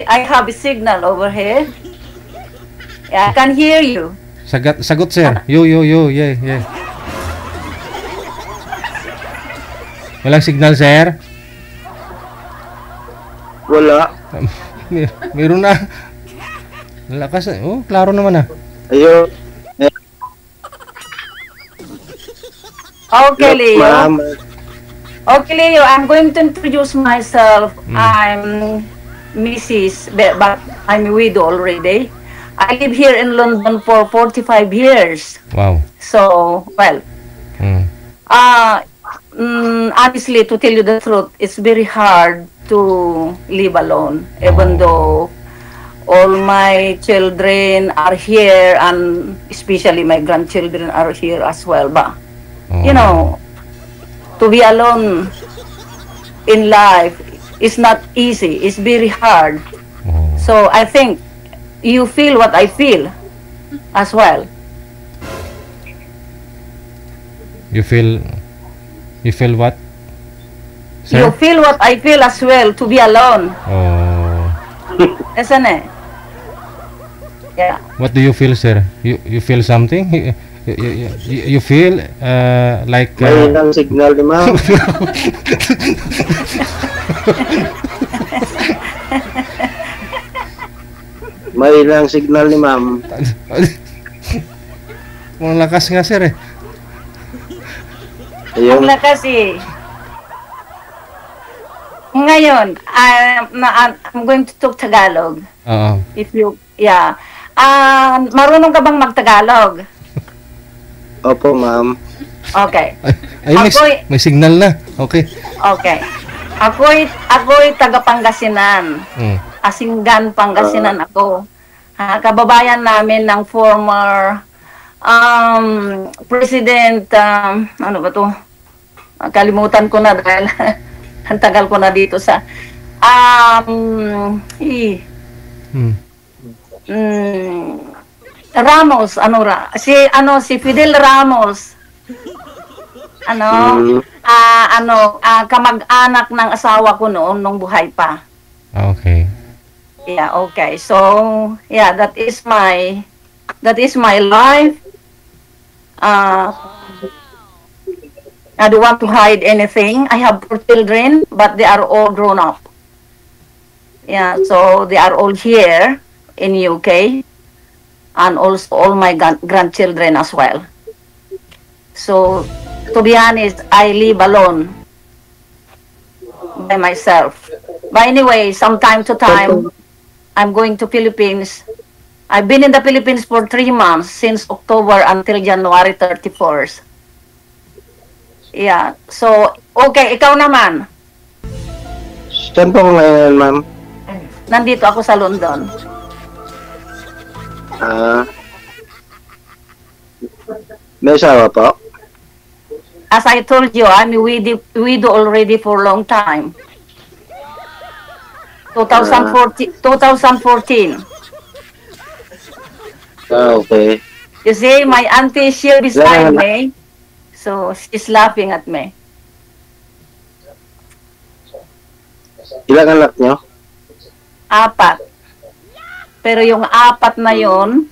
I have a signal over here. Yeah, I can hear you. Sagot, sir. Yo, yeah. Walang signal, sir? Wala. Meron na. Lakas. Oh, klaro naman ah. Ayun. Okay, Leo. Ma'am. Okay, Leo, I'm going to introduce myself. I'm Mrs. But I'm a widow already. I live here in London for 45 years. Wow. So, well, honestly, to tell you the truth, it's very hard to live alone, even though all my children are here, and especially my grandchildren are here as well. But, you know, to be alone in life is not easy. It's very hard. So I think you feel what I feel as well. You feel what? Sir? You feel what I feel as well, to be alone. Oh. Isn't it? Yeah. What do you feel, sir? You feel something? You feel like May ilang signal ni ma'am. May ilang signal ni ma'am. Ang lakas nga, sir eh. Ang Ayun. lakas eh. Ngayon, I'm going to talk Tagalog. Oo. If you, yeah. Marunong ka bang mag-Tagalog? Opo, ma'am. Okay. Ay, may signal na. Okay. Okay. Ako'y taga Pangasinan. Asinggan, Pangasinan ako. Kababayan namin ng former President, ano ba to? Kalimutan ko na dahil ang tagal ko na dito sa Ramos, si Fidel Ramos. Kamag-anak ng asawa ko noon nung buhay pa. Okay. Yeah, okay. So, yeah, that is my life. I don't want to hide anything. I have 4 children, but they are all grown up. Yeah, so they are all here in UK, and also all my grandchildren as well. So, to be honest, I live alone by myself. But anyway, from time to time, I'm going to Philippines. I've been in the Philippines for 3 months, since October until January 31st. Yeah. So, okay, ikaw naman. Saan po ngayon, ma'am? Nandito ako sa London. May asawa po? As I told you, I'm a widow already for a long time. 2014. Okay. You see, my auntie is here beside me. So, she's laughing at me. Ilang anak nyo? 4. Pero yung 4 na yon,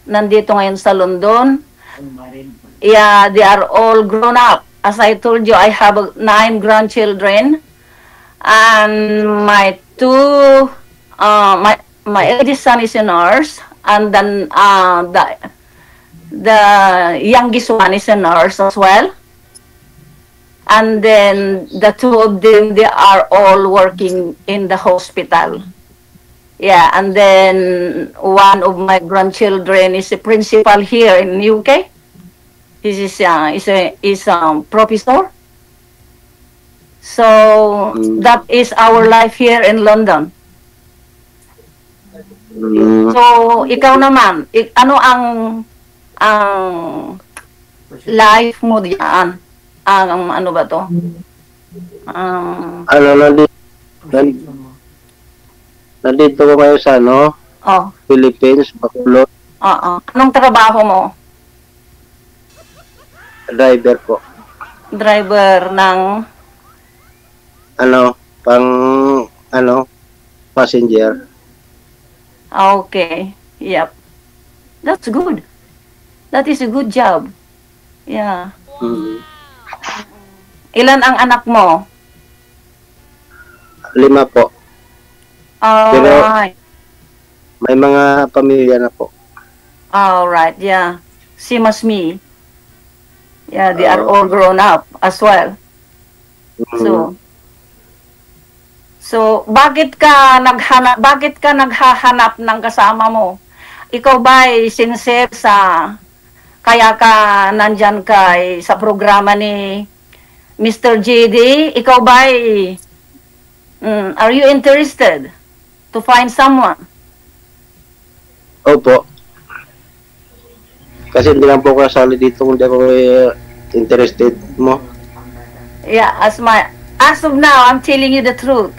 nandito ngayon sa London. Yeah, they are all grown up. As I told you, I have 9 grandchildren. And my eldest son is a nurse. And then the youngest one is a nurse as well. And then the 2 of them, they are all working in the hospital. Yeah, and then one of my grandchildren is a principal here in UK. He is a professor. So that is our life here in London. So ikaw naman, ano ang life mo diyan? Ano ba to? Nandito ko ngayon sa Philippines, Bacolod. Anong trabaho mo? Driver po. Driver ng? Passenger. Okay. Yep. That's good. That is a good job. Yeah. Mm. Ilan ang anak mo? 5 po. Pero- Alright. May mga pamilya na po. Alright, yeah. Same as me. Yeah, they are Oh. all grown up as well. Mm. So bakit ka naghahanap ng kasama mo? Ikaw ba ay sincere kaya ka nandyan sa programa ni Mr. JD? Ikaw ba ay are you interested to find someone? Opo. Kasi hindi lang po ako kasali dito kung di ako interested mo. Yeah, as of now, I'm telling you the truth.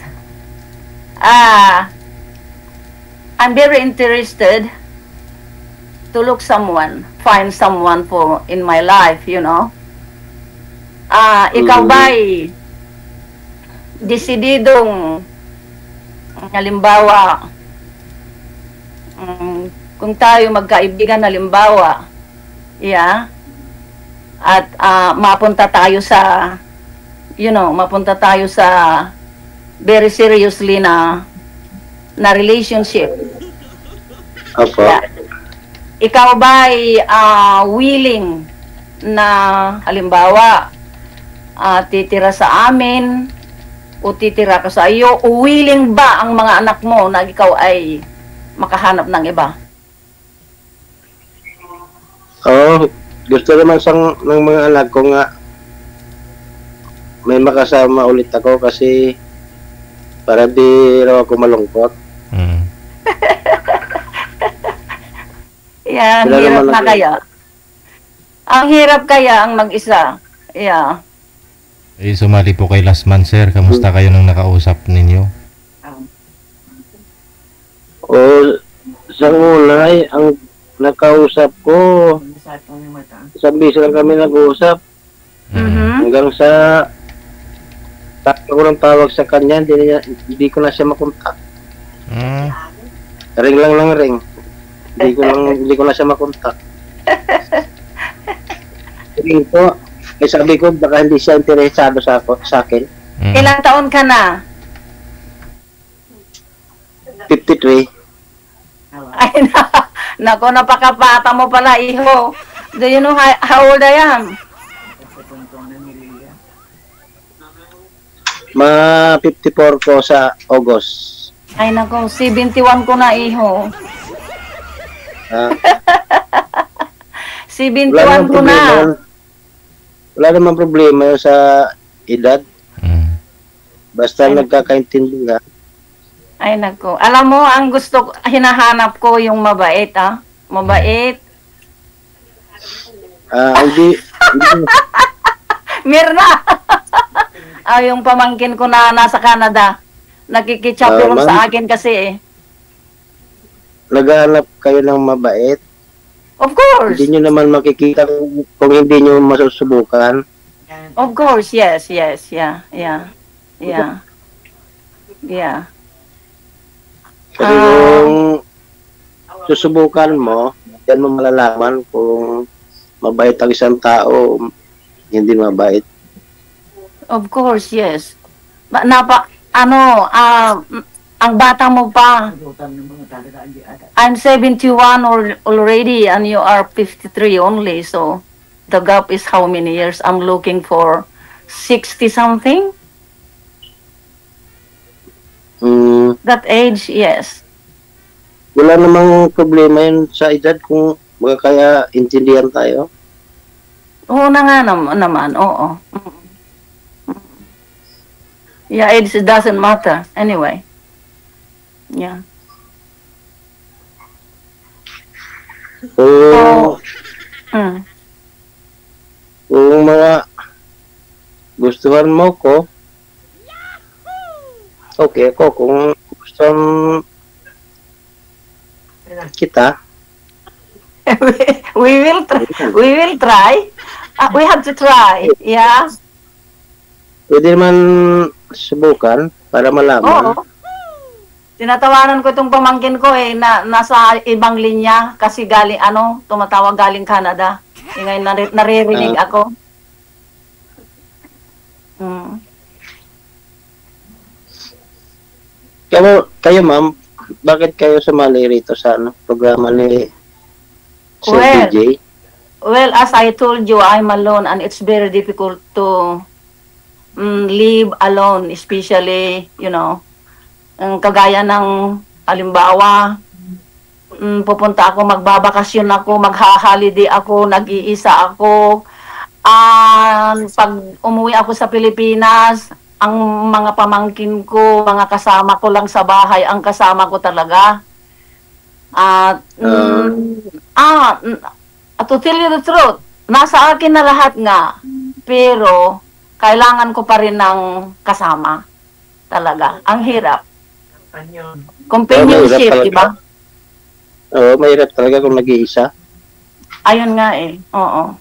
I'm very interested to find someone in my life, you know. Ikaw ba'y desididong, halimbawa, kung tayo magkaibigan, halimbawa, yeah, at mapunta tayo sa very seriously na relationship. Opo. Yeah. Ikaw ba ay willing na halimbawa titira sa amin o titira ka sa iyo, o willing ba ang mga anak mo na ikaw ay makahanap ng iba? Oo. Gusto naman ng mga anak ko nga may makasama ulit ako kasi para di raw ako malungkot. Mm. Yeah, ang Sila hirap naman na kaya. Ang hirap kaya ang mag-isa. Yeah. Sumali po kay last month, sir. Kamusta kayo nung nakausap ninyo? O sa una ay ang nakausap ko, isang beses lang kami nag-uusap Mhm. hanggang sa ko ng tawag sa kanya, hindi ko na siya makontak. Mm. Ring lang ng ring. Hindi ko na siya makontak. Ring ko, sabi ko baka hindi siya interesado sa akin. Mm. Ilang taon ka na? 53. Ay, nako, napakabata mo pala, iho. Do you know how old I am? 54 ko sa August. Ay, nako, 71 ko na, iho. Ah, 71 ko na. Wala namang problema yun sa edad. Mm. Basta nagkakaintindi nga. Ay, nako. Alam mo, ang hinahanap ko yung mabait, ah. Mabait. Hindi Mirna! Yung pamangkin ko na nasa Canada. Nakikitsapilong sa akin kasi, eh. naghahanap kayo ng mabait. Of course. Hindi nyo naman makikita kung hindi nyo masusubukan. Of course, yes. Yeah. Kasi kung susubukan mo, yan mo malalaman kung mabait ang isang tao, hindi mabait. Of course, yes. Ang bata mo pa. I'm 71 already and you are 53 only. So, the gap is how many years? I'm looking for 60 something. That age, yes. Wala namang problema yun sa edad kung kaya intindihan tayo. Oo na nga naman, oo. Yeah, age doesn't matter anyway. Yeah. Kung mga gustuhan mo ko, okay ako. Kung gustuhan kita, we will try. We have to try. Yeah. pwede naman subukan para malaman. Oo. Tinatawanan ko itong pamangkin ko na nasa ibang linya kasi galing tumatawag galing Canada. Ngayon naririnig ako. Kayo ma'am, bakit kayo sumali rito sa programa ni Sir DJ? Well, as I told you, I'm alone and it's very difficult to live alone, especially, kagaya ng halimbawa, pupunta ako, magbabakasyon ako, magha-holiday ako, nag-iisa ako. Pag umuwi ako sa Pilipinas, ang mga pamangkin ko, mga kasama ko lang sa bahay, ang kasama ko talaga. To tell you the truth, nasa akin na lahat nga, pero kailangan ko pa rin ng kasama. Talaga. Ang hirap. Companionship, di ba? Oo, mahirap talaga kung nag-iisa. Ayun nga Oo.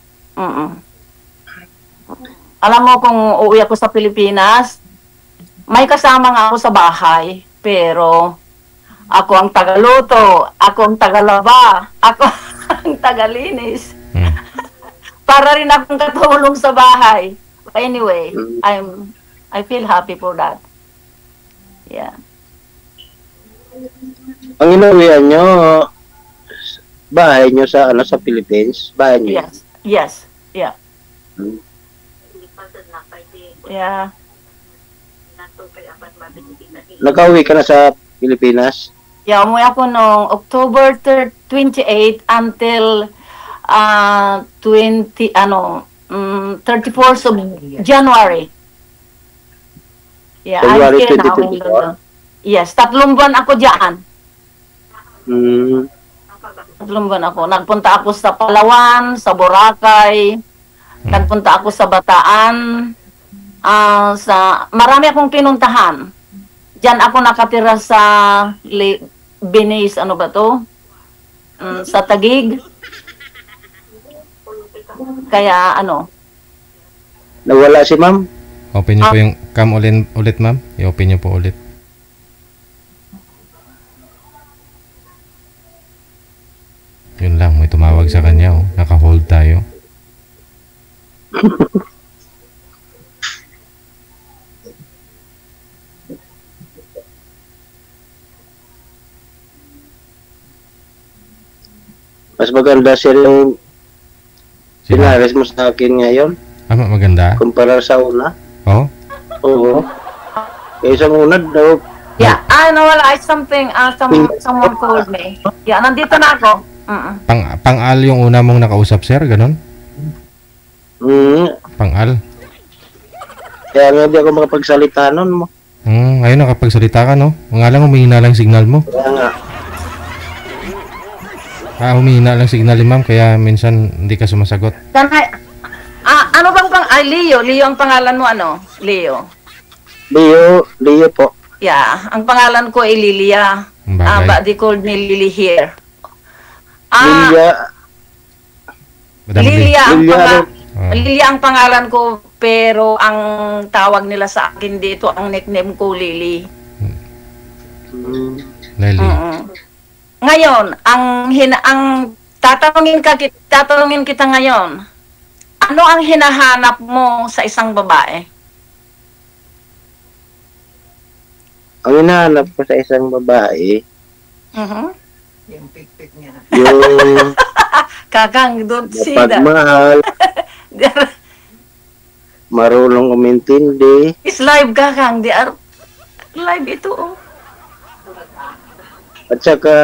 Alam mo, kung uuwi ako sa Pilipinas, may kasama nga ako sa bahay, pero ako ang tagaluto, ako ang tagalaba, ako ang tagalinis. Para rin akong katulong sa bahay. Anyway, I feel happy for that. Yeah. Ang inuwian nyo, bahay nyo sa Philippines? Bahay nyo? Yes. Yeah. Yeah. Naka-uwi ka na sa Pilipinas? Yeah, umuwi ako noong October 28 until 31st of January. Yeah, January I'm here now in London. Yes, 3 buwan ako diyan. 3 buwan ako. Nagpunta ako sa Palawan, sa Boracay, nagpunta ako sa Bataan, marami akong pinuntahan. Diyan ako nakatira sa Venice, sa Taguig. Kaya Nawala si ma'am? Open niyo po yung cam ulit ma'am. I-open niyo po ulit. Yun lang, may tumawag sa kanya. Naka-hold tayo. Mas maganda sir yung pinares mo sa akin ngayon. Maganda? Kumpara sa una. Oo? Oo. Kaysa una daw. Yeah, nawala something, someone called me. Yeah, nandito na ako. Pang-al yung una mong nakausap, sir? Ganon? Pang-al? Kaya nga di ako makapagsalita nun mo. Ngayon nakapagsalita ka, no? Nga lang, humihina lang signal mo. Kaya nga. Humihina lang signal ni ma'am, kaya minsan hindi ka sumasagot. Ano bang Leo? Leo ang pangalan mo, Leo? Leo po. Yeah, ang pangalan ko ay Lilia. But they called me Lily here. Lilia ang pangalan ko, pero ang tawag nila sa akin dito, ang nickname ko Lily. Lily. Ngayon, ang tatanungin kita ngayon, ano ang hinahanap mo sa isang babae? Ang hinahanap ko sa isang babae, yung pik-pik niya. yung Kakang, don't see that. pagmahal, marunong umintindi, It's live, Kakang. They are live ito. at saka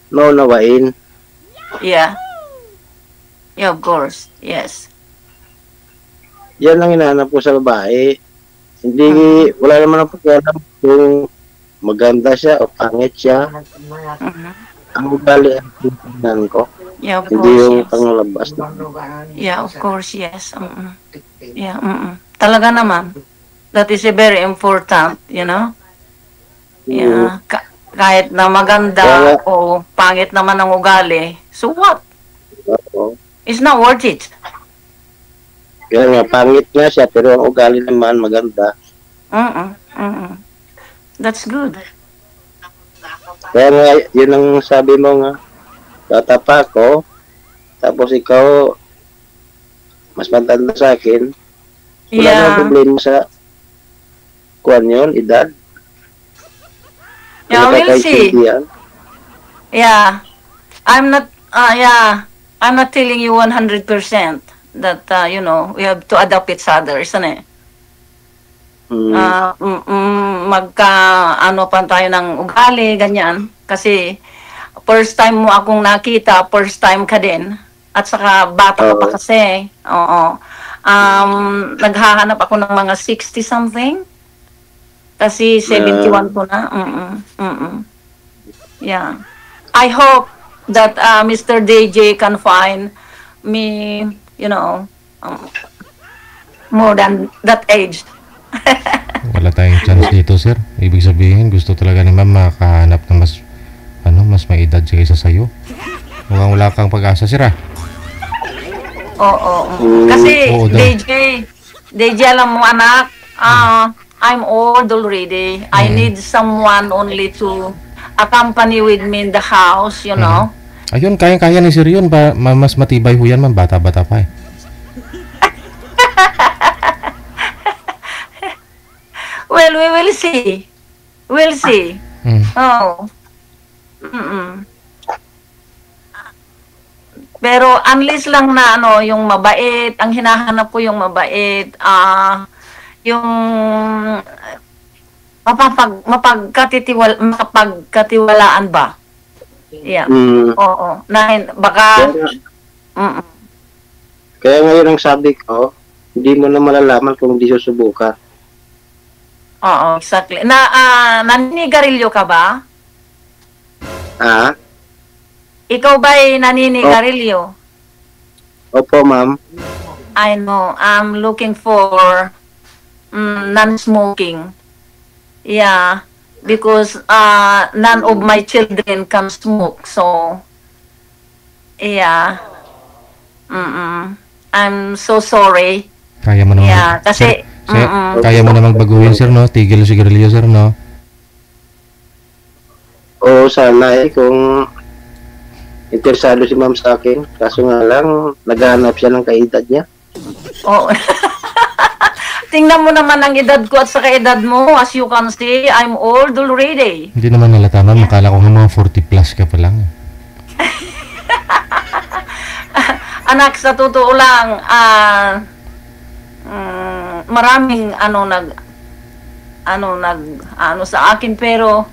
naunawain. Yeah. Yeah, of course. Yes. Yan ang hinahanap ko sa babae. Hindi, wala naman ang pakialam kung maganda siya o pangit siya. Ang ugali ang tingnan ko. Yeah, of Hindi yung course. Yes. panglabas na. Yeah, of course. Yes. Yeah. Talaga naman. That is a very important, Yeah. Kahit na maganda o pangit naman ang ugali, so what? Oo. It's not worth it. Kaya nga, pangit nga siya, pero ang ugali naman maganda. That's good. Kaya nga, yun ang sabi mo nga, bata pa ako, tapos ikaw, mas matanda sa akin, wala Yeah. nang problema sa kuwan yun, edad. Yeah, we'll see. Nakakaintindihan. Yeah. I'm not telling you 100% that, we have to adopt each other, isn't it? Ano pa tayo ng ugali, ganyan. Kasi, first time mo akong nakita, first time ka din. At saka, bata ka pa kasi. Oo. Naghahanap ako ng mga 60-something. Kasi 71 ko na. Yeah. I hope that Mr. DJ can find me, more than that age. Wala tayong chance dito, sir. Ibig sabihin, gusto talaga ni ma'am makahanap ng mas may edad siya kaysa sa'yo. Mukhang wala kang pag-asa, sir, ah. Oo. Kasi, Oo daw. DJ, alam mo, anak, I'm old already. I need someone only to accompany with me in the house, you know. Ayun, kayang-kaya ni sir yun. Mas matibay ho yan, ma'am. Bata-bata pa eh. Well, we will see. We'll see. Oh. Pero unless lang na yung mabait, ang hinahanap ko yung mabait, yung mapagkatiwalaan ba? Yeah. Oo. Baka Kaya ngayon ang sabi ko, hindi mo na malalaman kung hindi susubukan. Oo, exactly. Naninigarilyo ka ba? Ah? Ikaw ba'y naninigarilyo? Opo, ma'am. I know. I'm looking for non-smoking. Yeah. Because none of my children can smoke. So, yeah. I'm so sorry. Kaya mo naman. Yeah, kasi... Sir, kaya mo namang baguhin, sir, no? Tigil yung sigarilyo, sir, no? Oo, sana kung interesado si ma'am sa akin. Kaso nga lang, naghahanap siya ng kaedad niya. Oh. Tingnan mo naman ang edad ko at saka edad mo. As you can see, I'm old already. Hindi naman nalata, ma'am. Akala ko nga mga 40 plus ka pa lang. Anak, sa totoo lang, maraming sa akin, pero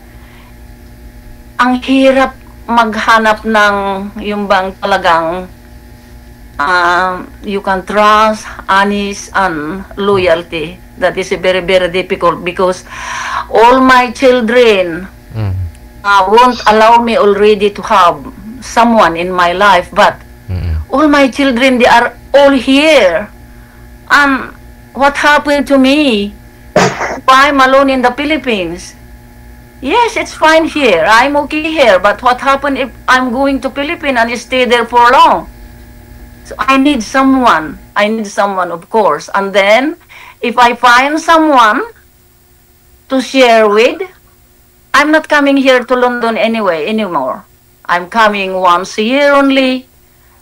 ang hirap maghanap ng yung bang talagang you can trust, honest, and loyalty. That is very, very difficult because all my children won't allow me already to have someone in my life, but all my children, they are all here. And what happened to me if I'm alone in the Philippines? Yes, it's fine here. I'm okay here. But what happened if I'm going to Philippines and stay there for long? So I need someone. I need someone, of course. And then, if I find someone to share with, I'm not coming here to London anymore. I'm coming once a year only.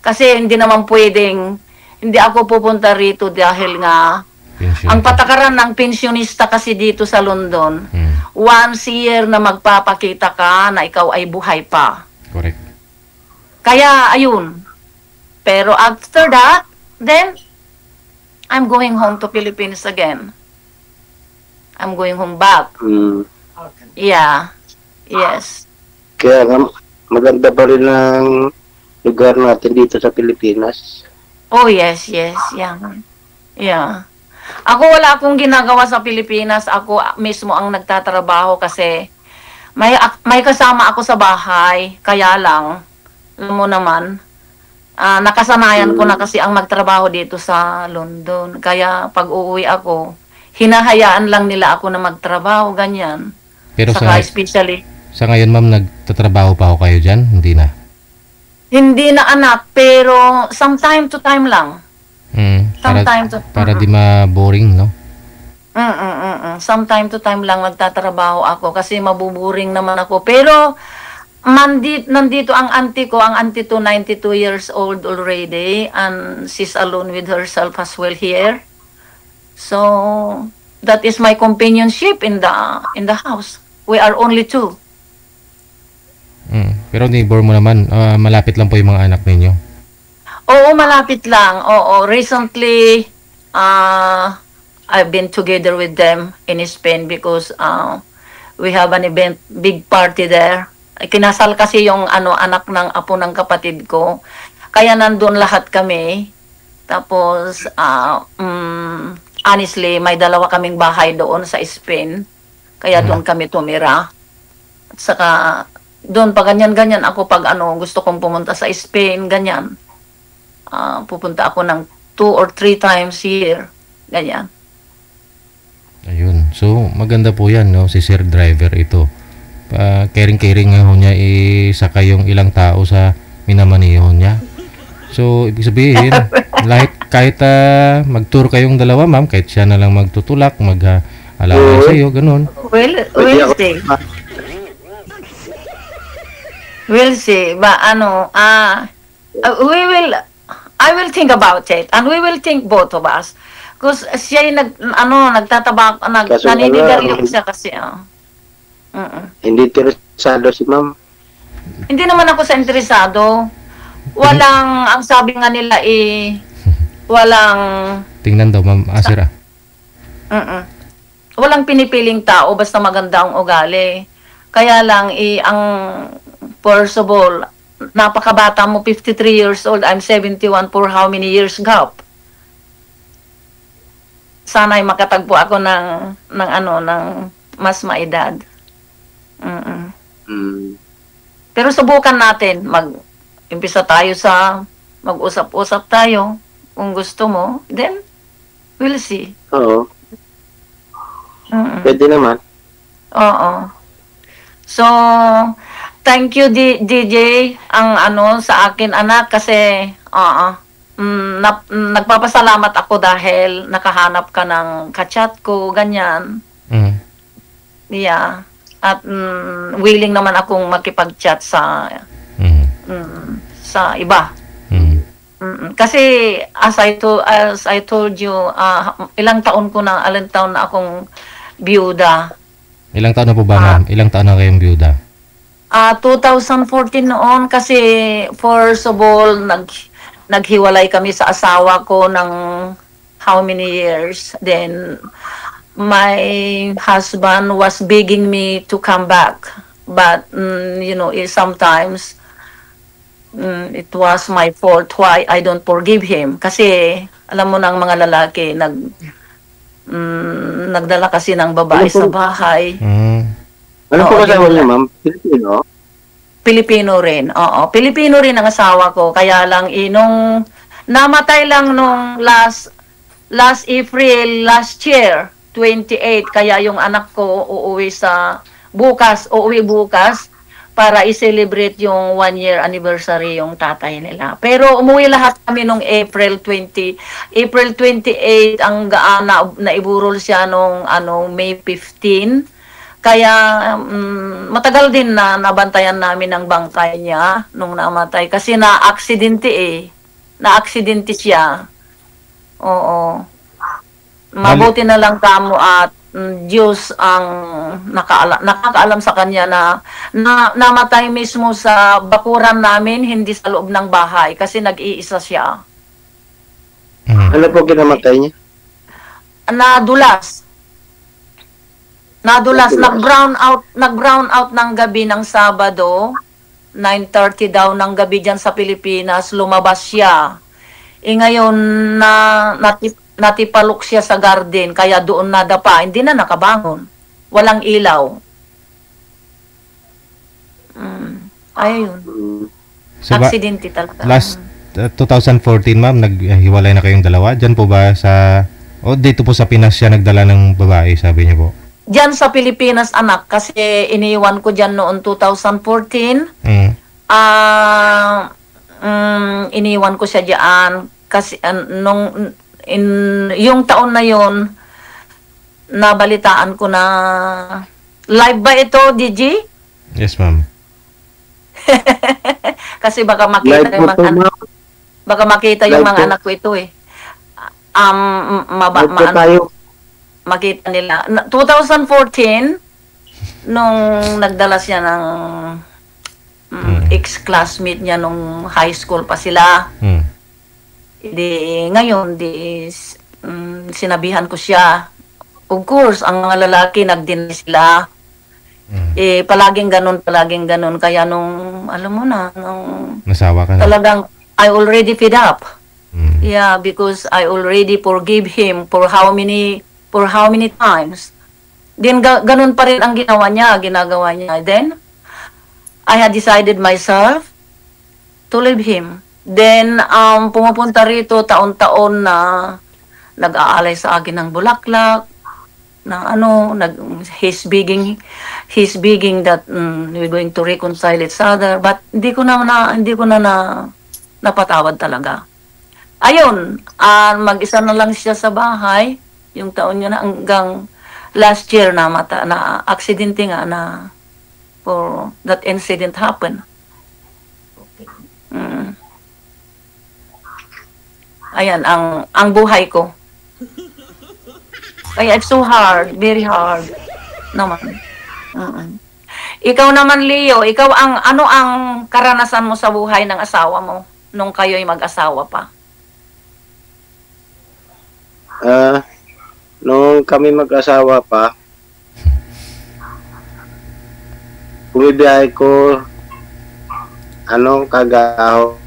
Kasi hindi naman pwedeng, hindi ako pupunta rito dahil nga, ang patakaran ng pensionista kasi dito sa London, once a year na magpapakita ka na ikaw ay buhay pa. Correct. Kaya, ayun. Pero after that, then, I'm going home to Philippines again. I'm going home back. Yeah. Yes. Kaya maganda pa rin ang lugar natin dito sa Pilipinas. Oh, yes. Yeah. Yeah. Ako wala akong ginagawa sa Pilipinas. Ako mismo ang nagtatrabaho kasi may kasama ako sa bahay. Kaya lang, alam mo naman, nakasanayan ko na kasi ang magtrabaho dito sa London. Kaya pag uuwi ako, hinahayaan lang nila ako na magtrabaho, ganyan. Pero saka especially, sa ngayon, ma'am, nagtatrabaho pa ako kayo dyan? Hindi na? Hindi na, anak, pero some time to time lang. Para di ma-boring, no? Some time to time lang nagtatrabaho ako kasi mabuburing naman ako. Pero nandito ang auntie ko, ang auntie to 92 years old already and she's alone with herself as well here. So that is my companionship in the house. We are only two. Pero neighbor mo naman, malapit lang po yung mga anak ninyo. Oo, malapit lang. Oo, recently I've been together with them in Spain because we have an event, big party there. Kinasal kasi yung anak ng apo ng kapatid ko. Kaya nandun lahat kami. Tapos honestly, may dalawa kaming bahay doon sa Spain. Kaya doon kami tumira. At saka doon pa ganyan-ganyan ako pag gusto kong pumunta sa Spain, ganyan. Pupunta ako ng 2 or 3 times a year. Ganyan. Ayun. So, maganda po yan, no? Si Sir Driver ito. Caring-caring nga ho niya, saka yung ilang tao sa minamaniho niya. So, ibig sabihin, kahit mag-tour kayong dalawa, ma'am, kahit siya na lang magtutulak, mag-alaway sa iyo, ganun. We'll see. We'll see. I will think about it. And we will think both of us. Because siya yung naninigarilyo siya kasi. Hindi interesado si ma'am. Hindi naman ako sa interesado. Ang sabi nga nila walang... Tingnan daw, ma'am Asira. Walang pinipiling tao, basta maganda ang ugali. Kaya lang, first of all, napakabata mo, 53 years old, I'm 71, for how many years gap? Sana'y makatagpo ako ng mas maedad. Pero subukan natin, mag-impisa tayo mag-usap-usap tayo. Kung gusto mo, then, we'll see. Oo. Pwede naman. Oo. So, thank you, DJ, sa akin, anak, kasi, nagpapasalamat ako dahil nakahanap ka ng kachat ko, ganyan. Yeah. At willing naman akong makipag-chat sa iba. Kasi as I told you, ilang taon na akong biyuda. Ilang taon na po ba, ma'am? Ilang taon na kayong biyuda? 2014 noon kasi first of all naghiwalay kami sa asawa ko ng how many years. Then my husband was begging me to come back, but sometimes it was my fault why I don't forgive him. Kasi alam mo ng mga lalaki nagdala kasi ng babae sa bahay. Ano po kasama niya, ma'am? Pilipino? Pilipino rin, oo. Pilipino rin ang asawa ko. Kaya lang, nung namatay lang nung last April, last year, 28. Kaya yung anak ko uuwi bukas para i-celebrate yung 1-year anniversary yung tatay nila. Pero umuwi lahat kami nung April 28 ang naiburol siya nung May 15. Kaya matagal din na nabantayan namin ang bangkay niya nung namatay kasi na-aksidente siya. Oo. Mabuti na lang kamo at Diyos ang nakakaalam sa kanya na namatay mismo sa bakuran namin, hindi sa loob ng bahay kasi nag-iisa siya. Ano po kinamatay niya? Nadulas, nag-brown out ng gabi ng Sabado, 9:30 daw ng gabi dyan sa Pilipinas, lumabas siya. Ngayon natipalok siya sa garden, kaya doon nadapa, hindi na nakabangon. Walang ilaw. Ayun. Aksidente talaga. Last 2014, ma'am, naghiwalay na kayong dalawa? Diyan po ba dito po sa Pinas siya nagdala ng babae, sabi niya po? Diyan sa Pilipinas, anak, kasi iniwan ko diyan noon 2014. Iniwan ko siya diyan kasi yung taon na yon nabalitaan ko na live ba ito, DJ? Yes, ma'am. Kasi baka makita Live yung po to, mga ma'am. baka makita yung Live mga po. anak ko ito eh. Live po tayo. Makita nila. 2014 nung nagdala siya ng ex-classmate niya nung high school pa sila. Hmm. Di ngayon sinabihan ko siya. Of course, ang mga lalaki nagdeny sila. Palaging ganun. Kaya nung, alam mo na, nung Nasawa ka na. talagang, I already fed up. Hmm. Yeah, because I already forgive him for how many times. Then, ganun pa rin ang ginagawa niya. Then, I had decided myself to leave him. Then, pumupunta rito taon-taon na nag-aalay sa akin ng bulaklak, na he's begging that we're going to reconcile each other, but hindi ko na napatawad talaga. Ayun, mag-isa na lang siya sa bahay yung taon niya na hanggang last year na aksidente nga na for that incident happened. Ayan ang buhay ko. Kaya it's so hard, very hard naman. Ikaw naman, Leo, ano ang karanasan mo sa buhay ng asawa mo nung kayo'y mag-asawa pa? Nung kami mag-asawa pa, bumibiyahe ko, kagaho,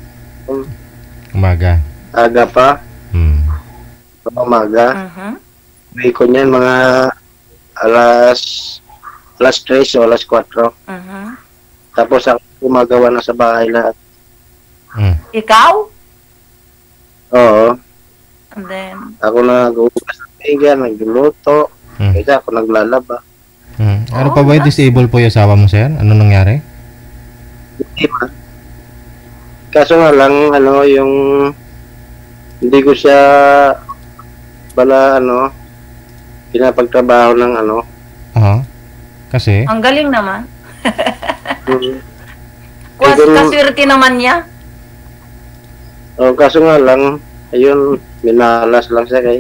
Umaga. aga pa, Hmm. umaga. Uwi ko niyan mga alas 3 o alas 4. Tapos ako gumagawa na sa bahay lahat. Hmm. Ikaw? Oo. And then, Ako nag-uugas ng pinggan, nagluluto. Hmm. Kaya ako naglalaba. Hmm. Ano pa ba yung disable po yung asawa mo, sir? Ano nangyari? Hindi ba? Kaso nga lang, yung hindi ko siya pinapagtrabaho ng Aha. Kasi? ang galing naman. mm, Kaswerte naman niya. kaso nga lang, ayun, minalas lang siya kay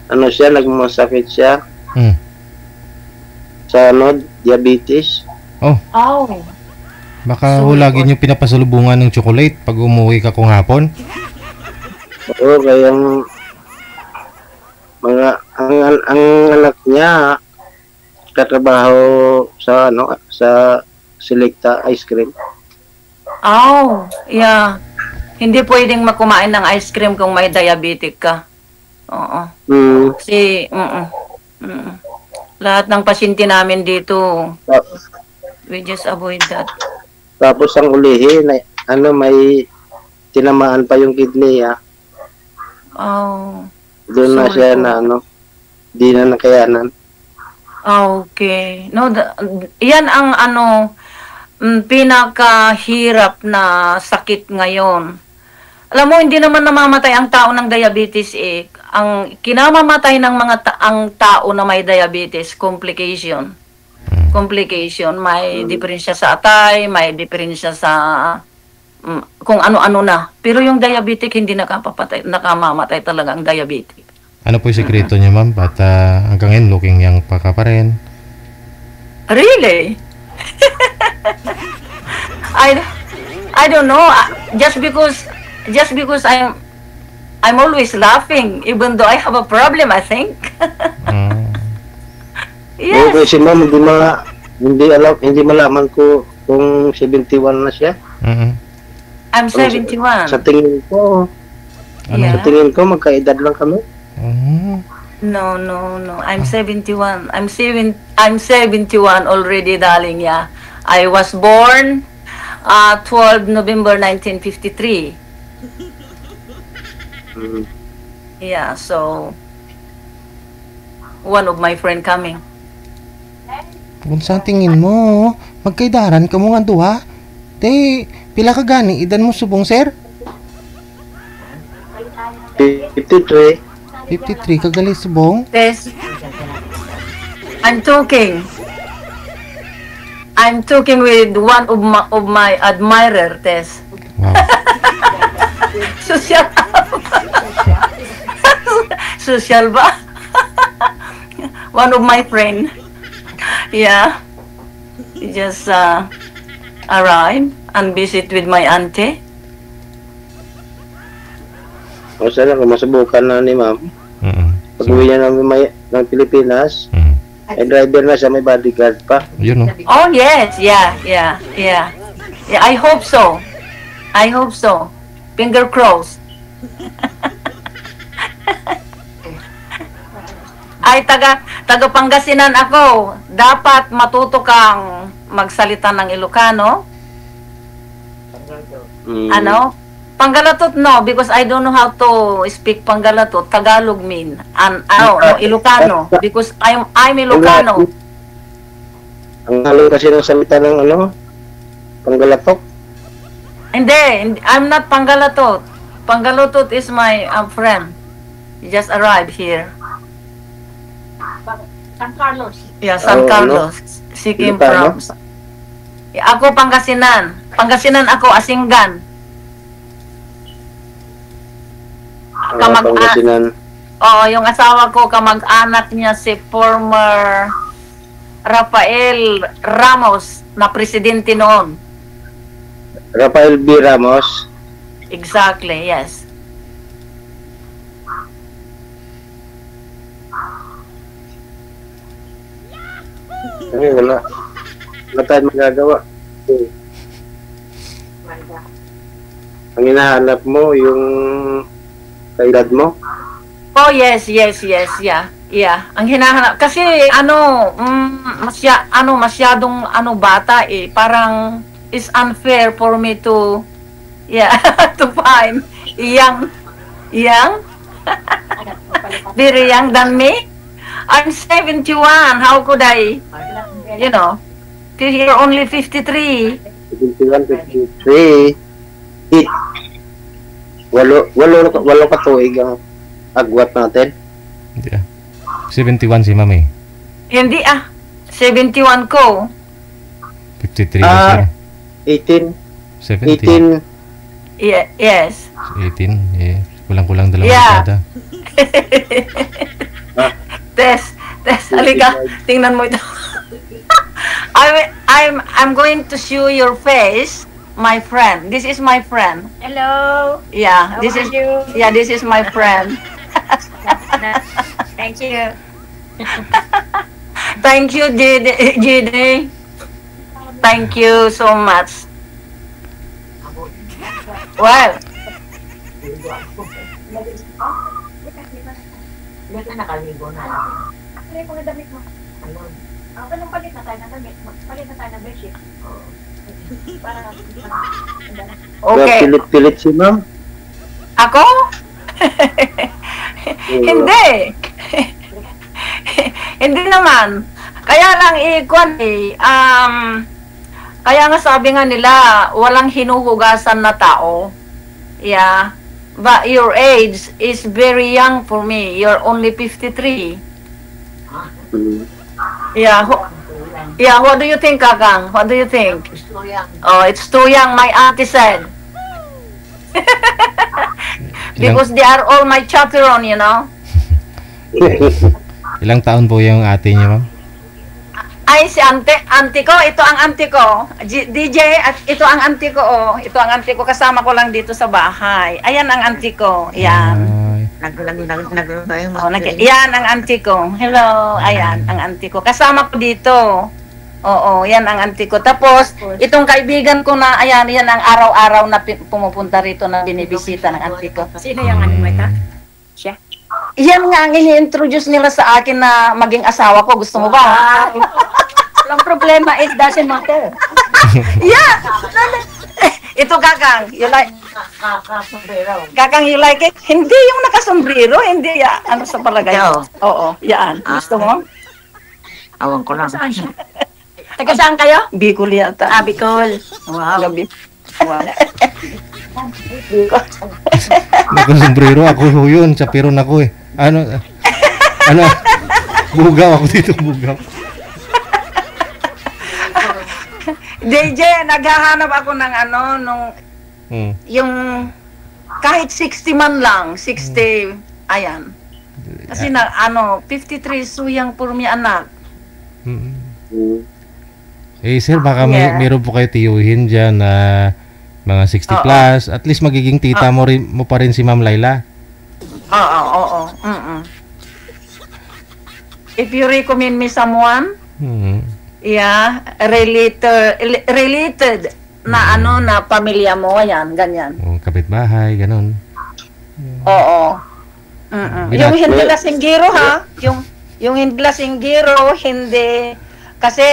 nagmasakit siya Hmm. sa diabetes. Oh, Oh. baka Sorry lagi po. nyo pinapasalubungan ng chocolate pag umuwi ka kung hapon. Oo, kaya ang anak niya katrabaho sa sa Selecta Ice Cream. Oh, yeah. Hindi pwedeng kumain ng ice cream kung may diabetic ka. Oo. Kasi, lahat ng pasyente namin dito, we just avoid that. Tapos ang ulihin, may tinamaan pa yung kidney, Oh, Doon na Sorry siya po. na di na nakayanan. okay. No, yan ang pinakahirap na sakit ngayon. Alam mo, hindi naman namamatay ang tao ng diabetes eh. Ang kinamamatay ng ang tao na may diabetes, complication. May diferensya sa atay, may diferensya sa kung ano-ano na. Pero yung diabetic, hindi nakamamatay talaga ang diabetic. Ano po yung sekreto niya, ma'am? At hanggang ngayon, looking young pa ka pa rin. Really? I don't know. Just because I'm always laughing, even though I have a problem, I think. Hmm. Yes. Okay, si ma'am, hindi malaman ko kung 71 na siya. I'm 71. Sa tingin ko, Yeah. magkaedad lang kami. No. I'm 71. I'm 71 already, darling. Yeah. I was born 12 November 1953. Yeah, so one of my friend coming. Kung sa tingin mo, magkaidaran ka mo nga duha. Pila ka gani, idan mo subong, sir? 53. 53, kagali subong. Tess, I'm talking with one of my admirer, Tess. Wow. Social. Social ba? One of my friend. Yeah. He just arrived and visit with my auntie. O sana kung masubukan na ni ma'am. Pag-uwi niya ng Pilipinas, may driver na siya, may bodyguard pa. Yun, no? Oh yes, yeah. I hope so. Finger crossed. Ay, taga Pangasinan ako. Dapat matuto kang magsalita ng Ilocano. Ano? Pangalatot, no, because I don't know how to speak Pangalatot. Tagalog mean. Ilocano. Because I'm Ilocano. Ang halong kasi ng salita ng Panggalatok. Hindi, I'm not Pangalatot. Pangalatot is my friend. He just arrived here. San Carlos. Yeah, San Carlos. Sikkim from. Ako Pangasinan. Pangasinan ako, Asinggan. Pangasinan. Yung asawa ko, kamag-anak niya si former Rafael Ramos na presidente noon. Rafael B. Ramos. Exactly, yes. Ay, wala. Wala tayong magagawa. Ang hinahanap mo, yung kaedad mo. Oh, yes, yeah. Ang hinahanap kasi masyadong bata eh. Parang it's unfair for me to to find young very young than me. I'm 71. How could I, you're only 53. 51, 53. Walo katuig ang agwat natin. Yeah. 71 si Mami. Hindi 71 ko. 53 kasi. 18. 17. Yes. 18. Yeah. Kulang-kulang dalawang Yeah. dekada. Tess, halika. Tingnan mo ito. I'm going to show your face, my friend. This is my friend. Hello. Yeah, How are you? Yeah, this is my friend. Thank you. Thank you, JD. Thank you so much. Well, Hindi ka nakaligo na. Ano yung mga damit mo? Ano? Anong palit na tayo ng damit? Palit na tayo ng bedsheet. Para okay. Pilit si ma'am. Ako? Hindi. Hindi naman. Kaya lang kaya nga sabi nga nila, walang hinuhugasan na tao. Yeah. But your age is very young for me. You're only 53. Yeah. What do you think, Kakang? What do you think? gusto yan. Oh, it's too young, my auntie said. Because they are all my chaperon, Ilang taon po yung ate niya, Ma'am? Ay, si auntie ko, ito ang auntie ko. DJ, at ito ang auntie ko, Ito ang auntie ko, kasama ko lang dito sa bahay. Ayan ang auntie ko, yan. Yan ang auntie ko. Hello, ayan, ang auntie ko. Kasama ko dito. Oo, yan ang auntie ko. Tapos, itong kaibigan ko na, ayan, yan ang araw-araw na pumupunta rito na binibisita ng auntie ko. Sino yung ano mo ito? Siya? Yan nga ang ini-introduce nila sa akin na maging asawa ko. Gusto mo ba? Walang problema, it doesn't matter. Yeah! Ito, Kakang. You like... Kakang, you like it? Hindi yung nakasombrero. Hindi, ano sa palagay mo? Oo, yan. Gusto mo? Awan ko lang. Taga saan kayo? Bicol yata. Bicol. Wow. Gabi. Wow. Nakasombrero ako yun. Chaperon ako eh. Ano? Ano? Bugaw ako dito, bugaw. JJ, naghahanap ako ng ano, nung, yung, kahit 60 man lang, 60, ayan. Kasi na, 53 suyang purmi anak. Eh, sir, baka meron po kayo tiyuhin dyan na mga 60 plus. At least magiging tita mo pa rin si Ma'am Laila. Oo. If you recommend me someone, yeah, related na na pamilya mo, ayan, ganyan. Kapitbahay, ganun. Oo. Yung hindi lasinggero ha, yung hindi lasinggero, hindi, kasi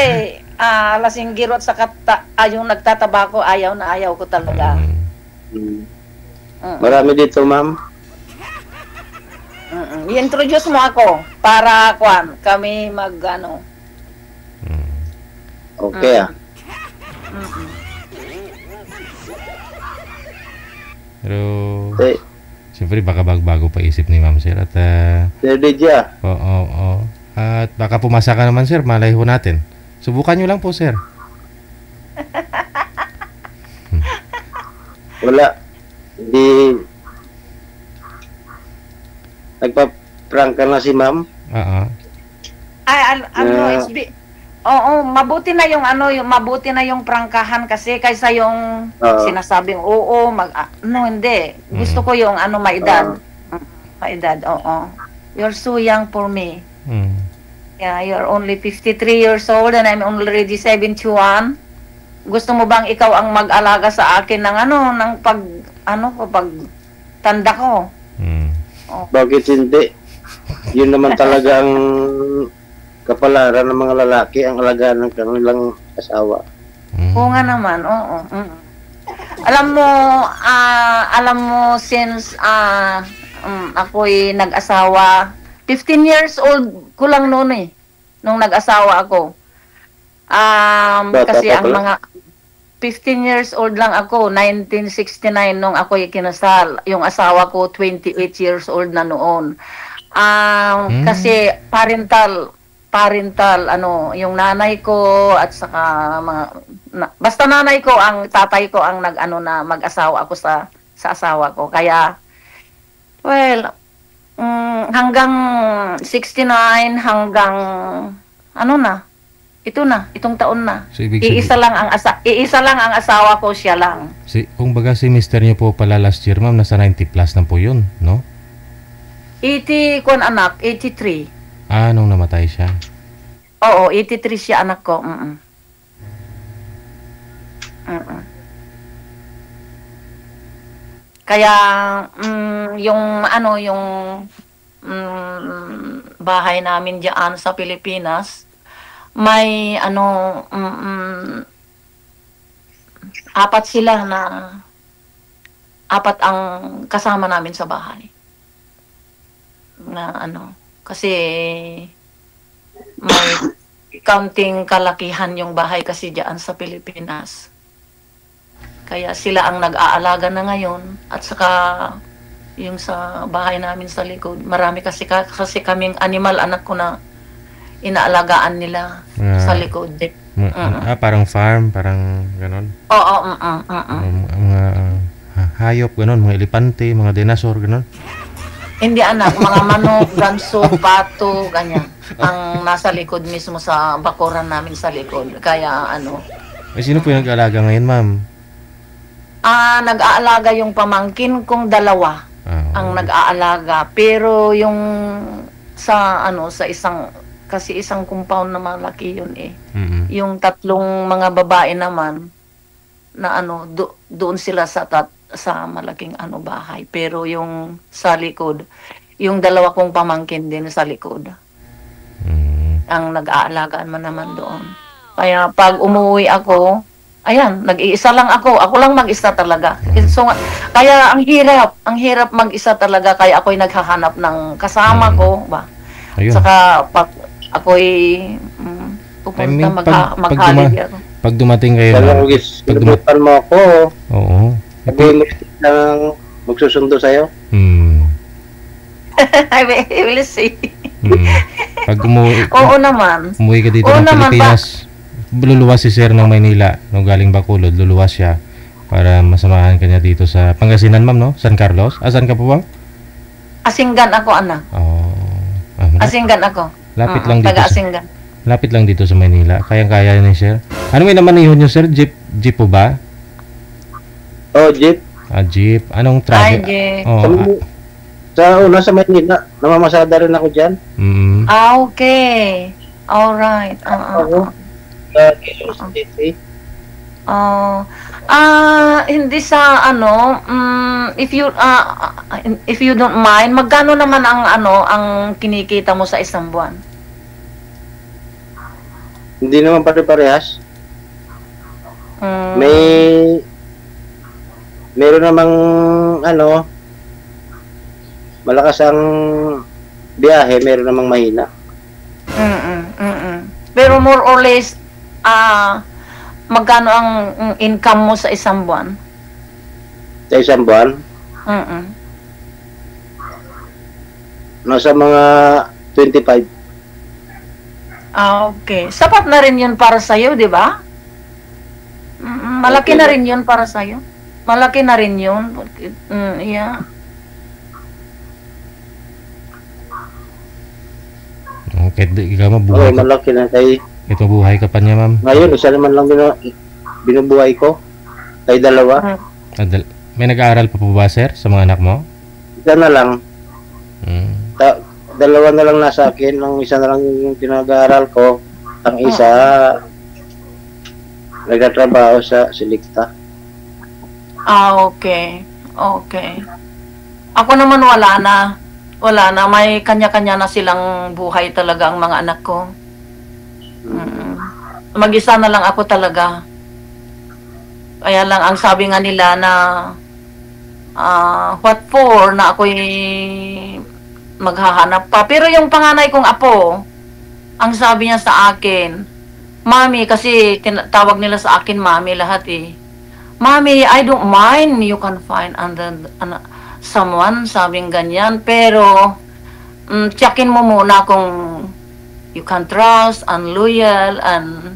lasinggero at saka yung nagtatabako, ayaw ko talaga. Marami dito, ma'am. I-introduce mo ako para kami Okay Pero siyempre baka bago pa isip ni Ma'am Sir at Sir DJ. Oo. At baka pumasa ka naman, sir, malay ho natin. Subukan nyo lang po, sir. Wala. Hindi. Nagpa-prank ka na si ma'am? Oo. Oo, mabuti na mabuti na yung prangkahan kasi kaysa yung sinasabing hindi. Gusto ko yung maedad. Maedad, oo. You're so young for me. Yeah, you're only 53 years old and I'm already 71. Gusto mo bang ikaw ang mag-alaga sa akin ng pag tanda ko? Bakit hindi? Yun naman talaga ang kapalaran ng mga lalaki, ang alagaan ng kanilang asawa. Oo nga naman, oo. Alam mo since ako'y nag-asawa, 15 years old ko lang noon nung nag-asawa ako. Kasi ang mga 15 years old lang ako, 1969 nung ako'y kinasal. Yung asawa ko 28 years old na noon. Kasi parental yung nanay ko at saka basta nanay ko, ang tatay ko ang na mag-asawa ako sa asawa ko. Kaya hanggang 69 hanggang itong taon na. So, iisa lang ang asawa ko, siya lang. Kung baga si mister niyo po pala last year, ma'am, nasa 90 plus na po yun, no? 83. Nung namatay siya. Oo, 83 siya anak ko. Kaya yung bahay namin diyan sa Pilipinas, may apat ang kasama namin sa bahay. Na kasi may counting kalakihan yung bahay kasi diyan sa Pilipinas. Kaya sila ang nag-aalaga na ngayon at saka yung sa bahay namin sa likod, marami kasi kaming animal, anak ko na inaalagaan nila sa likod. Parang farm, parang ganon. Oo, mga hayop, ganon, mga elepante, mga dinosaur, ganon. Hindi anak, mga manok, ganso, pato, ganyan. Ang nasa likod mismo sa bakuran namin sa likod. Kaya Sino po yung nag-aalaga ngayon, ma'am? Nag-aalaga yung pamangkin kong dalawa. Ang nag-aalaga. Pero yung sa isang compound na malaki yun Yung tatlong mga babae naman na doon sila sa malaking bahay. Pero yung sa likod, yung dalawa kong pamangkin din sa likod. Ang nag-aalagaan man naman doon. Kaya pag umuwi ako, ayan, nag-iisa lang ako. Ako lang mag-isa talaga. So, kaya ang hirap mag-isa talaga. Kaya ako'y naghahanap ng kasama ko. Ayun. Saka pag ako'y pupunta mag-holiday ako. Pag dumating kayo, pag mo ako, oo. Hindi mo lang magsusundo sa'yo. I will see. Mm. Pag Oo naman. umuwi ka dito Oo ng naman, Pilipinas, luluwas si Sir ng Maynila, no, galing Bacolod, luluwas siya para masamahan ka niya dito sa Pangasinan, ma'am, no? San Carlos? Saan ka po ba? Asinggan ako, anak. Oh, Asinggan ako. lapit lang dito Taga sa, Asinggan. lapit lang dito sa Maynila. Kayang-kaya ni Sir. Ano may naman ihon niyo, Sir? Jeep po ba? Oh, jeep. Jeep. Anong Ay, travel? Jeep. Oh, Sa una sa Manila, namamasada rin ako dyan. Okay. Alright. Ako. Sa City. Hindi sa if you don't mind, magkano naman ang kinikita mo sa isang buwan? Hindi naman pare-parehas. Meron namang malakas ang biyahe, meron namang mahina. Pero more or less, magkano ang income mo sa isang buwan? Sa isang buwan, nasa mga 25. Okay. Sapat na rin yun para sa'yo, di ba? Malaki Okay. na rin yun para sa'yo. Malaki na rin yun. Yeah. kahit ikaw Oo, mabuhay ka, malaki na. Kay, kahit mabuhay ka pa niya, ma'am. ngayon, isa naman lang binubuhay ko. Kay dalawa. May nag-aaral pa po ba, Sir, sa mga anak mo? Isa na lang. Mm. Dalawa na lang nasa akin. Ang isa na lang yung pinag-aaral ko. Ang isa, nagtatrabaho sa Selecta. Okay. Okay. Ako naman wala na. Wala na. May kanya-kanya na silang buhay talaga ang mga anak ko. Mag-isa na lang ako talaga. Kaya lang ang sabi nga nila na what for na ako'y maghahanap pa. Pero yung panganay kong apo, ang sabi niya sa akin, Mami, kasi tawag nila sa akin Mami lahat eh. Mami, I don't mind, you can find someone, sabing ganyan, pero checkin mo muna kung you can trust and loyal and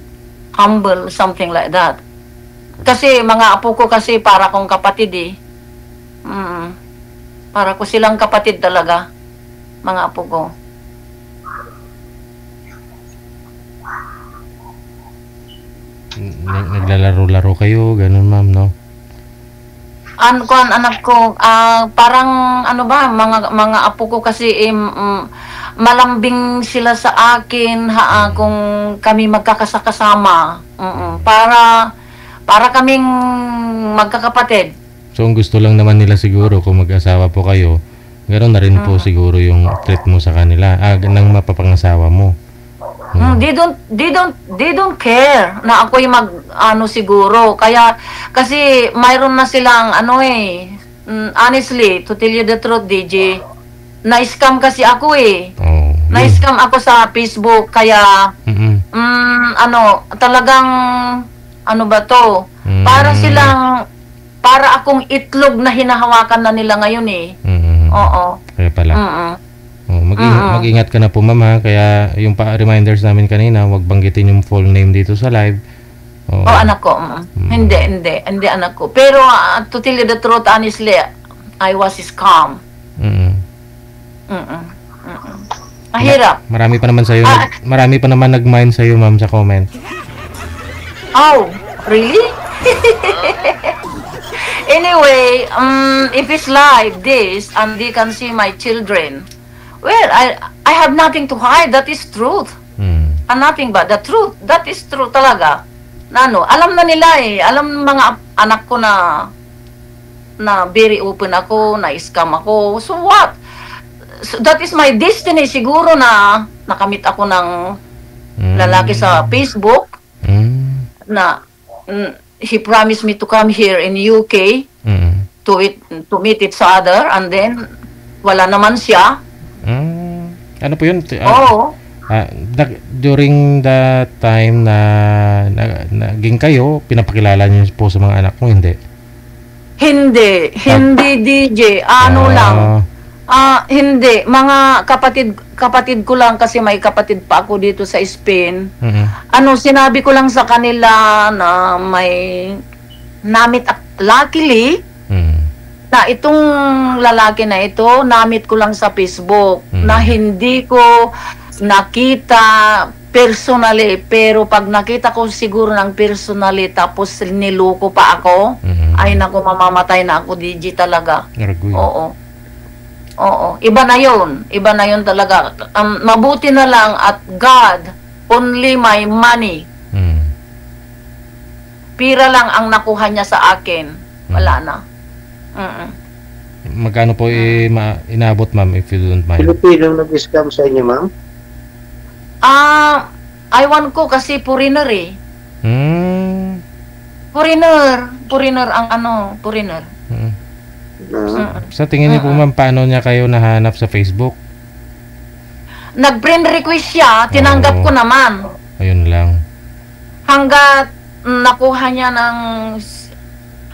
humble, something like that. Kasi mga apo ko kasi para kong kapatid eh. Para ko silang kapatid talaga, mga apo ko. Naglalaro-laro kayo, ganun, ma'am, no? Anak ko, parang mga apo ko kasi malambing sila sa akin kung kami magkakasama. Para kaming magkakapatid. So, ang gusto lang naman nila siguro kung mag-asawa po kayo, gano'n na rin po siguro yung treat mo sa kanila, ng mapapangasawa mo. They don't care na ako'y siguro. Kaya, kasi mayroon na silang, honestly, to tell you the truth, DJ, na-scam kasi ako eh. Oh, Na-scam ako sa Facebook, kaya, talagang, ba to? Para akong itlog na hinahawakan na nila ngayon eh. Oo. Kaya pala. Mag-ingat ka na po, ma'am, ha? Kaya yung reminders namin kanina, wag banggitin yung full name dito sa live. Anak ko. Hindi anak ko. Pero to tell you the truth, honestly, I was scam. Mahirap. Marami pa naman sa'yo, marami pa naman nag-mind sa'yo, ma'am, sa comment. Oh, really? Anyway, if it's like this and they can see my children, well, I have nothing to hide. That is truth. And nothing but the truth. That is true talaga. Alam na nila eh. Alam mga anak ko na very open ako, na scam ako. So what? So that is my destiny. Siguro na nakamit ako ng lalaki sa Facebook na he promised me to come here in UK to meet each other, and then wala naman siya. Ano po yun? During the time na naging kayo, pinapakilala niyo po sa mga anak mo, hindi? Hindi DJ. Lang. Hindi. Mga kapatid ko lang kasi may kapatid pa ako dito sa Spain. Sinabi ko lang sa kanila na may namit, luckily, na itong lalaki na ito, namit ko lang sa Facebook, na hindi ko nakita personally, pero pag nakita ko siguro ng personally, tapos niloko pa ako, ay naku, mamamatay na ako, DJ talaga. Aragoy. Oo, iba na yun talaga. Mabuti na lang at God only my money. Pira lang ang nakuha niya sa akin. Wala na. Magkano po inabot, ma'am, if you don't mind? Pilipino nag-scam sa inyo, ma'am? Aywan ko kasi foreigner eh. Foreigner ang foreigner. Sa tingin niyo po, ma'am, paano niya kayo nahanap sa Facebook? Nag-friend request siya, tinanggap ko naman. Ayun lang. Hanggat nakuha niya ng,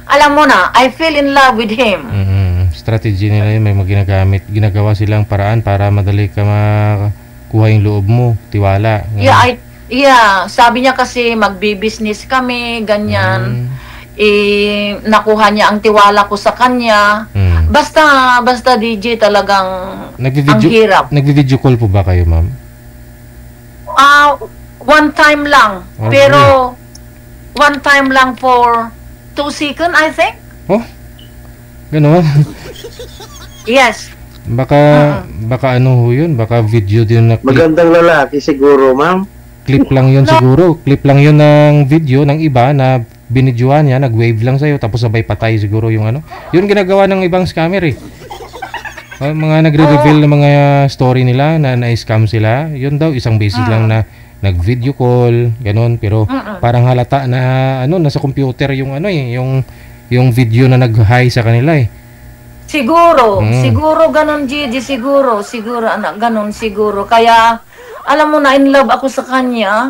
alam mo na, I fell in love with him. Strategy nila yun, may ginagawa silang paraan para madali ka makuha yung loob mo, tiwala. Yeah, sabi niya kasi magbi-business kami, ganyan. Nakuha niya ang tiwala ko sa kanya. Basta DJ talagang ang hirap. Nagvi-video call po ba kayo, ma'am? One time lang. Pero one time lang for 2 seconds, I think. Oh? Ganoon? Yes. Baka ano ho yun? Baka video din na clip. Magandang lalaki siguro, ma'am. Clip lang yun siguro. Clip lang yun ng video ng iba na binidyoan niya, nag-wave lang sa'yo, tapos sabay patay siguro yung ano. Yun ginagawa ng ibang scammer eh. Mga nagre-reveal ng mga story nila na na-scam sila. Yun daw, isang beses lang na nag-video call, ganun. Pero parang halata na nasa computer yung yung video na nag-hi sa kanila eh. Siguro ganun, Gigi, siguro anak, ganun siguro. Kaya alam mo na, in love ako sa kanya.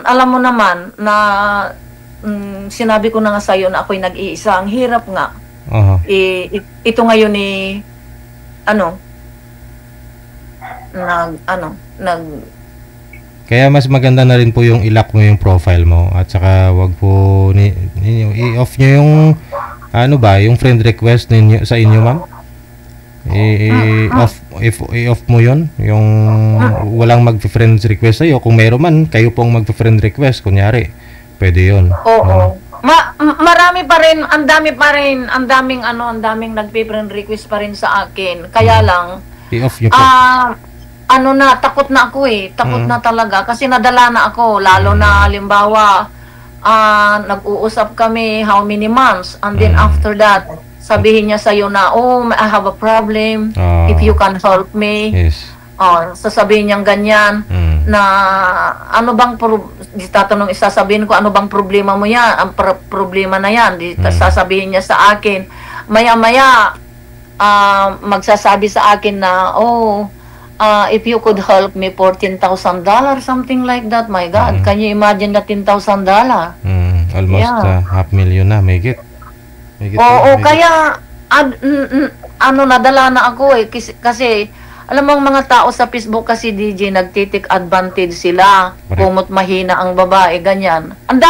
Alam mo naman na sinabi ko na nga sa'yo na ako'y nag-iisa. Ang hirap nga. Ito ngayon kaya mas maganda na rin po yung i-lock mo yung profile mo at saka wag po i-off nyo yung yung friend request ninyo sa inyo, ma'am. I-off mo yun, yung walang mag-friend request sa'yo. Kung meron man, kayo pong mag-friend request, kunyari, pwede yun. Oo. Marami pa rin, ang daming nagpi-friend request pa rin sa akin. Kaya lang, i-off nyo po. takot na ako eh. Takot na talaga. Kasi nadala na ako. Lalo na, halimbawa, nag-uusap kami how many months. And then after that, sabihin niya sa'yo na, I have a problem. If you can help me. Yes. Sasabihin niyang ganyan. Na, sasabihin ko, ano bang problema mo yan? Ang problema na yan. Sasabihin niya sa akin. Maya-maya, magsasabi sa akin na, if you could help me for $10,000, something like that. My God, can you imagine that $10,000? Almost $500,000 na, may get. Kaya nadala na ako eh. Kasi alam mo, ang mga tao sa Facebook kasi, DJ, nagtitik advantage sila. Kumot mahina ang babae, ganyan. Ang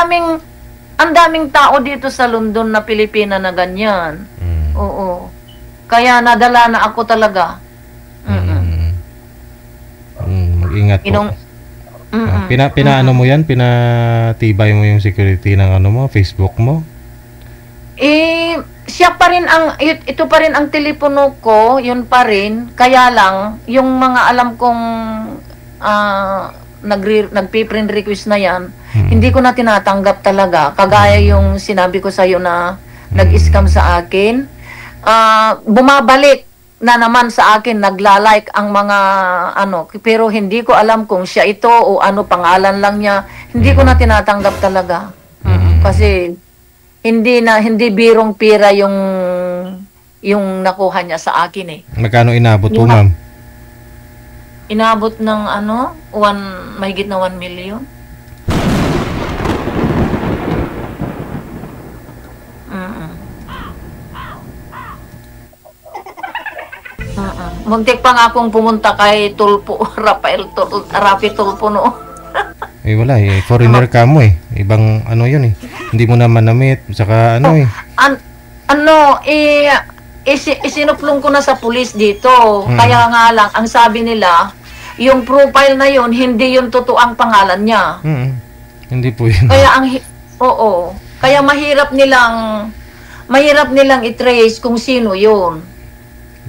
daming tao dito sa London na Pilipina na ganyan. Oo. Kaya nadala na ako talaga. Mag-ingat po. Pinaano mo yan? Pinatibay mo yung security ng Facebook mo? Siya pa rin ito pa rin ang telepono ko, yun pa rin. Kaya lang, yung mga alam kong nagpi-friend request na yan, hindi ko na tinatanggap talaga. Kagaya yung sinabi ko sa'yo na nag-scam sa akin. Bumabalik na naman sa akin, nagla-like ang mga pero hindi ko alam kung siya ito o pangalan lang niya. Hindi ko na tinatanggap talaga. Kasi hindi birong pira yung nakuha niya sa akin eh. Magkano inabot po, ma'am? Inabot ng mahigit na 1 million. muntik pa nga akong pumunta kay Tulpo, Rafi Tulpo no. Eh wala eh, foreigner ka mo eh. Ibang ano yun eh. Hindi mo naman na-meet, saka ano eh. Isinuplong ko na sa pulis dito. Hmm. Kaya nga lang, ang sabi nila, yung profile na yun, hindi yung totoang pangalan niya. Hindi po yun. Kaya oo. Kaya mahirap nilang i-trace kung sino yun.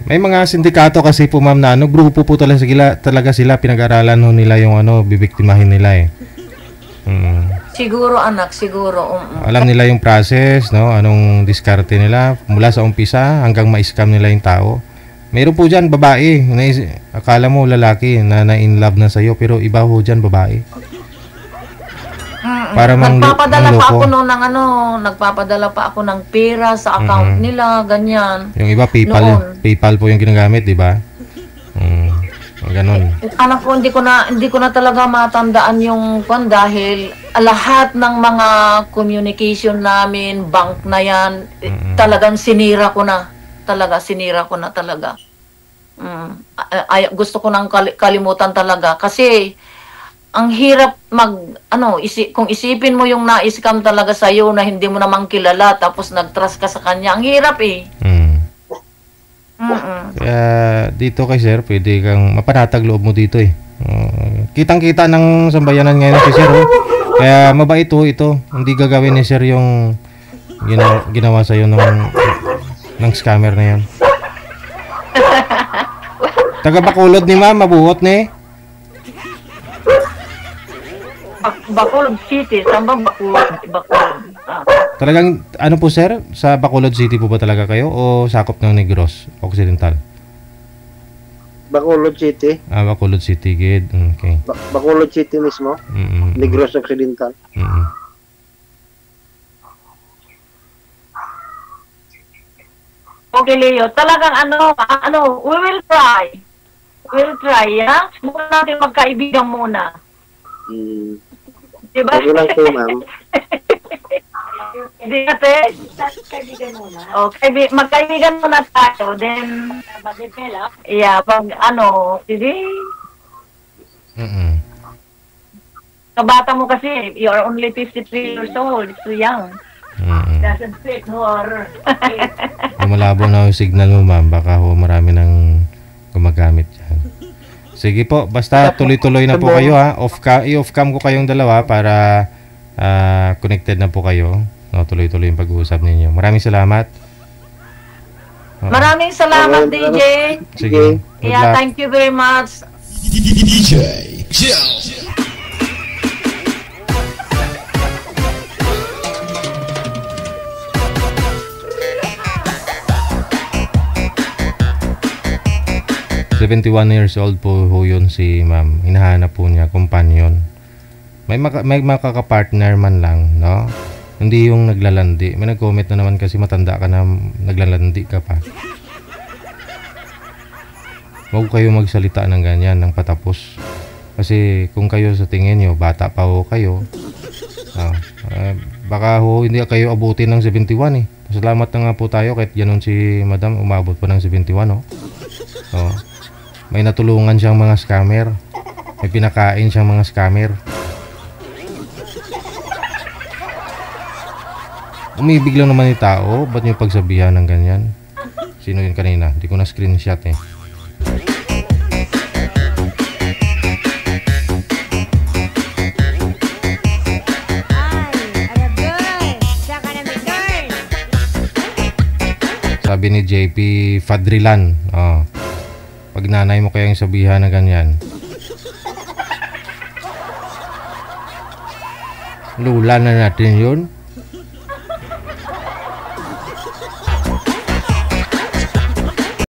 May mga sindikato kasi po ma'am na grupo po talaga sila pinag-aralan ho nila yung bibiktimahin nila eh. Siguro anak, siguro. Alam nila yung process, no? Anong diskarte nila mula sa umpisa hanggang ma-scam nila yung tao. Mayroon po dyan babae, akala mo lalaki na in love na sa'yo pero iba ho dyan babae. Para nagpapadala pa ako ng pera sa account nila, ganyan. Yung iba PayPal po yung ginagamit, di ba? Ganon. Anak ko, hindi ko na talaga matandaan yung dahil lahat ng mga communication namin, bank na yan, talagang sinira ko na talaga. Gusto ko nang kalimutan talaga kasi ang hirap kung isipin mo yung na-scam talaga sa'yo na hindi mo namang kilala tapos nag-trust ka sa kanya, ang hirap eh. Kaya dito kay sir, pwede kang mapanatag loob mo dito eh. Kitang-kita ng sambayanan ngayon si sir. Kaya mabait ho ito. Hindi gagawin ni sir yung ginawa sa'yo ng scammer na yan. Taga Bacolod ni ma'am, mabuot ni. Bacolod City, saan ba Bacolod? Talagang ano po sir, sa Bacolod City po ba talaga kayo o sakop ng Negros Occidental? Bacolod City. Bacolod City, good. Okay. Bacolod City mismo. Negros Occidental. Okay, Leo. Talagang we will try. We'll try, ya? Subukan natin magkaibigan muna. Diba? Okay lang po, ma'am. Hindi natin? Okay, magkaibigan muna tayo. Then, hindi. Kabata mo kasi, you are only 53 years old. It's too young. Doesn't fit or... Malabo na yung signal mo ma'am. Baka marami nang gumagamit dyan. Sige po, basta tuloy-tuloy na po kayo ha. I-off cam ko kayong dalawa para connected na po kayo. No, tuloy-tuloy yung pag-uusap ninyo. Maraming salamat. Maraming salamat, DJ. Sige. Yeah, thank you very much. DJ Chill. 71 years old po yun si ma'am. Hinahanap po niya companion. May makaka-partner man lang, no? Hindi yung naglalandi. May nag-comment na naman kasi matanda ka na naglalandi ka pa. Huwag kayo magsalita ng ganyan, ng patapos. Kasi kung kayo sa tingin nyo, bata pa ho kayo. Baka hindi kayo abutin ng 71 eh. Salamat na nga po tayo kahit ganun si madam, umabot pa ng 71 oh. May natulungan siyang mga scammer. May pinakain siyang mga scammer. Umibig lang naman yung tao. Ba't nyo pagsabihan ng ganyan? Sino yun kanina? Hindi ko na screenshot eh. Sabi ni JP Fadrilan, pag nanay mo kayang sabihan na ganyan. Lula na natin yun.